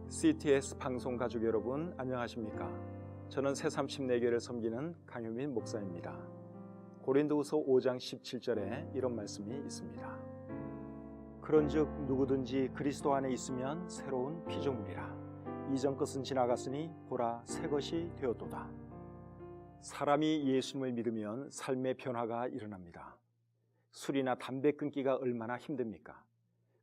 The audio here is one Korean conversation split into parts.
CTS 방송 가족 여러분 안녕하십니까? 저는 새삼 내교를 섬기는 강효민 목사입니다. 고린도후서 5장 17절에 이런 말씀이 있습니다. 그런즉 누구든지 그리스도 안에 있으면 새로운 피조물이라. 이전 것은 지나갔으니 보라 새 것이 되었도다. 사람이 예수님을 믿으면 삶의 변화가 일어납니다. 술이나 담배 끊기가 얼마나 힘듭니까?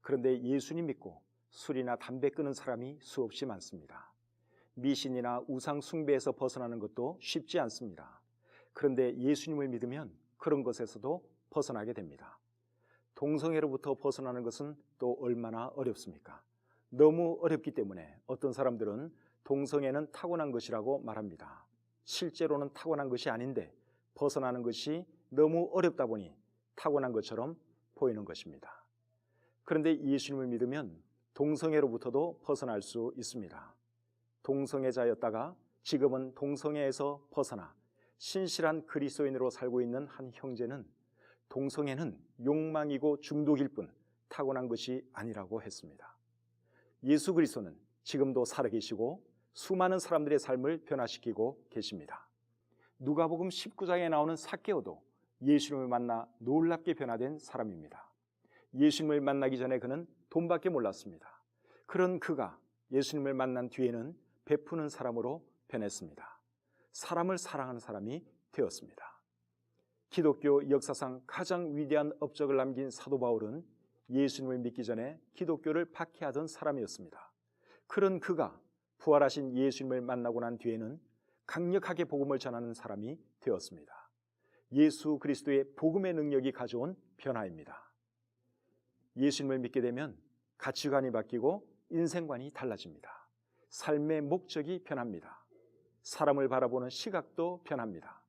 그런데 예수님 믿고 술이나 담배 끊은 사람이 수없이 많습니다. 미신이나 우상 숭배에서 벗어나는 것도 쉽지 않습니다. 그런데 예수님을 믿으면 그런 것에서도 벗어나게 됩니다. 동성애로부터 벗어나는 것은 또 얼마나 어렵습니까? 너무 어렵기 때문에 어떤 사람들은 동성애는 타고난 것이라고 말합니다. 실제로는 타고난 것이 아닌데 벗어나는 것이 너무 어렵다 보니 타고난 것처럼 보이는 것입니다. 그런데 예수님을 믿으면 동성애로부터도 벗어날 수 있습니다. 동성애자였다가 지금은 동성애에서 벗어나 신실한 그리스도인으로 살고 있는 한 형제는 동성애는 욕망이고 중독일 뿐 타고난 것이 아니라고 했습니다. 예수 그리스도는 지금도 살아계시고 수많은 사람들의 삶을 변화시키고 계십니다. 누가복음 19장에 나오는 삭개오도 예수님을 만나 놀랍게 변화된 사람입니다. 예수님을 만나기 전에 그는 돈밖에 몰랐습니다. 그런 그가 예수님을 만난 뒤에는 베푸는 사람으로 변했습니다. 사람을 사랑하는 사람이 되었습니다. 기독교 역사상 가장 위대한 업적을 남긴 사도 바울은 예수님을 믿기 전에 기독교를 박해하던 사람이었습니다. 그런 그가 부활하신 예수님을 만나고 난 뒤에는 강력하게 복음을 전하는 사람이 되었습니다. 예수 그리스도의 복음의 능력이 가져온 변화입니다. 예수님을 믿게 되면 가치관이 바뀌고 인생관이 달라집니다. 삶의 목적이 변합니다. 사람을 바라보는 시각도 변합니다.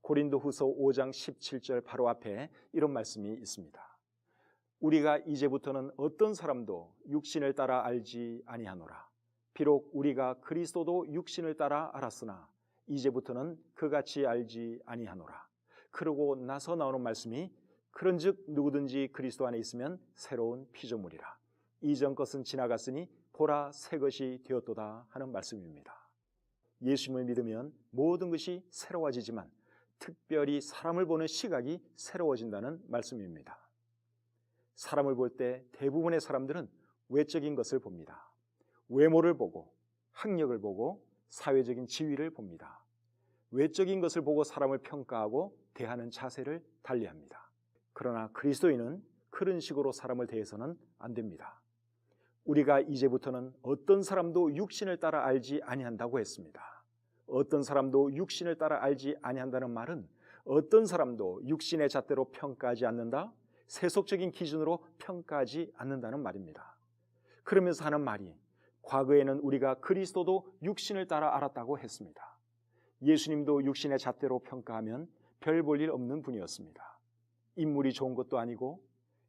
고린도후서 5장 17절 바로 앞에 이런 말씀이 있습니다. 우리가 이제부터는 어떤 사람도 육신을 따라 알지 아니하노라. 비록 우리가 그리스도도 육신을 따라 알았으나 이제부터는 그같이 알지 아니하노라. 그러고 나서 나오는 말씀이 그런즉 누구든지 그리스도 안에 있으면 새로운 피조물이라. 이전 것은 지나갔으니 보라 새 것이 되었도다 하는 말씀입니다. 예수님을 믿으면 모든 것이 새로워지지만 특별히 사람을 보는 시각이 새로워진다는 말씀입니다. 사람을 볼 때 대부분의 사람들은 외적인 것을 봅니다. 외모를 보고 학력을 보고 사회적인 지위를 봅니다. 외적인 것을 보고 사람을 평가하고 대하는 자세를 달리합니다. 그러나 그리스도인은 그런 식으로 사람을 대해서는 안 됩니다. 우리가 이제부터는 어떤 사람도 육신을 따라 알지 아니한다고 했습니다. 어떤 사람도 육신을 따라 알지 아니한다는 말은 어떤 사람도 육신의 잣대로 평가하지 않는다, 세속적인 기준으로 평가하지 않는다는 말입니다. 그러면서 하는 말이 과거에는 우리가 그리스도도 육신을 따라 알았다고 했습니다. 예수님도 육신의 잣대로 평가하면 별 볼 일 없는 분이었습니다. 인물이 좋은 것도 아니고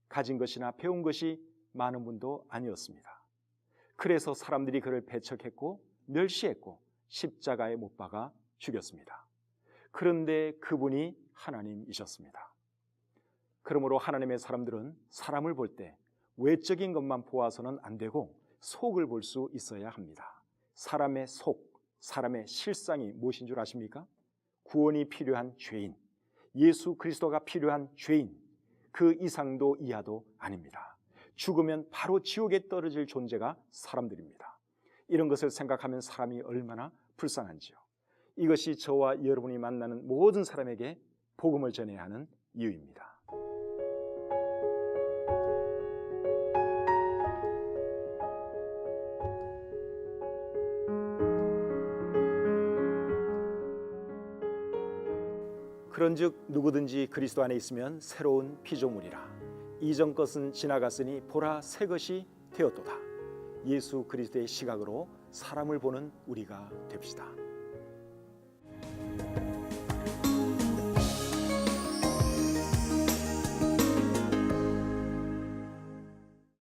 가진 것이나 배운 것이 많은 분도 아니었습니다. 그래서 사람들이 그를 배척했고 멸시했고 십자가에 못 박아 죽였습니다. 그런데 그분이 하나님이셨습니다. 그러므로 하나님의 사람들은 사람을 볼 때 외적인 것만 보아서는 안 되고 속을 볼 수 있어야 합니다. 사람의 속, 사람의 실상이 무엇인 줄 아십니까? 구원이 필요한 죄인, 예수 그리스도가 필요한 죄인, 그 이상도 이하도 아닙니다. 죽으면 바로 지옥에 떨어질 존재가 사람들입니다. 이런 것을 생각하면 사람이 얼마나 불쌍한지요. 이것이 저와 여러분이 만나는 모든 사람에게 복음을 전해야 하는 이유입니다. 그런즉 누구든지 그리스도 안에 있으면 새로운 피조물이라. 이전 것은 지나갔으니 보라 새 것이 되었도다. 예수 그리스도의 시각으로 사람을 보는 우리가 됩시다.